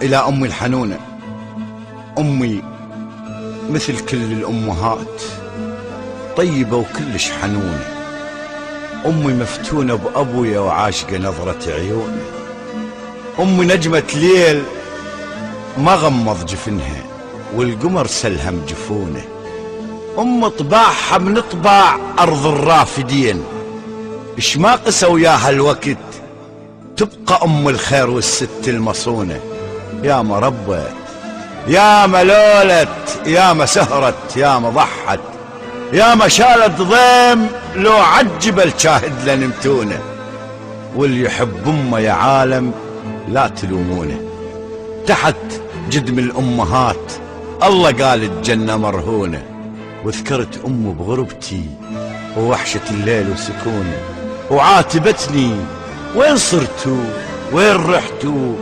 إلى أمي الحنونة. أمي مثل كل الأمهات طيبة وكلش حنونة. أمي مفتونة بأبويا وعاشقة نظرة عيونه. أمي نجمة ليل ما غمض جفنها والقمر سلهم جفونه. أم طباعها من طباع أرض الرافدين، إش ما قسى وياها الوقت تبقى أم الخير والست المصونة. يا ما ربت، يا ما لولت، يا ما سهرت، يا ما ضحت، يا ما شالت ضيم لو عجبل شاهد لنمتونه. واللي يحب أمه يا عالم لا تلومونه. تحت جدم الأمهات الله قال الجنة مرهونة. وذكرت أمه بغربتي ووحشة الليل وسكونه، وعاتبتني وين صرتوا وين رحتوا،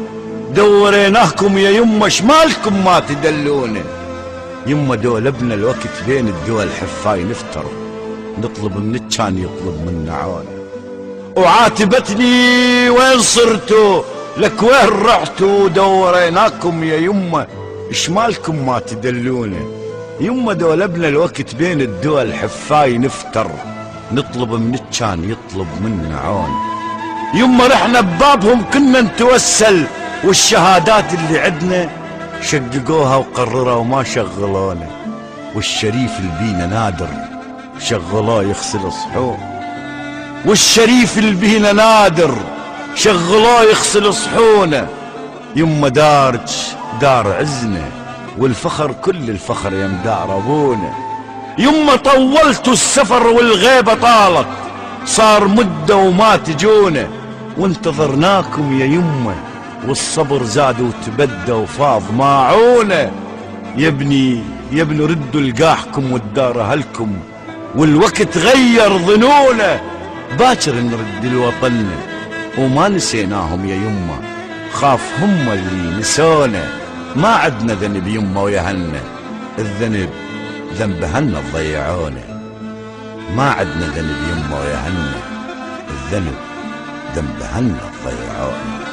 دوريناكم يا يمه شمالكم ما تدلونه. يمه دولبنا الوقت بين الدول حفاي نفتر، نطلب من كان يطلب منا عونه. وعاتبتني وين صرتوا لك وين رحتوا، دوريناكم يا يمه شمالكم ما تدلونه. يمه دولبنا الوقت بين الدول حفاي نفتر، نطلب من كان يطلب منا عون. يمه رحنا ببابهم كنا نتوسل، والشهادات اللي عدنا شققوها وقرروا وما شغلونا. والشريف اللي بينا نادر شغلوه يغسل صحون. والشريف اللي بينا نادر شغلوه يغسل صحونه. يمه دارج دار عزنا والفخر كل الفخر يم دار ابونا. يمه طولتوا السفر والغيبة طالت، صار مدة وما تجونا. وانتظرناكم يا يمه والصبر زاد وتبدى وفاض ماعونه. يبني ردوا لقاحكم والدار اهلكم والوقت غير ظنونه. باكر نرد لوطننا وما نسيناهم يا يمه، خاف هم اللي نسونا. ما عدنا ذنب يمه ويهنا، الذنب ذنب هنا تضيعونه. ما عدنا ذنب يمه ويهنا، الذنب ذنب هنا تضيعونه.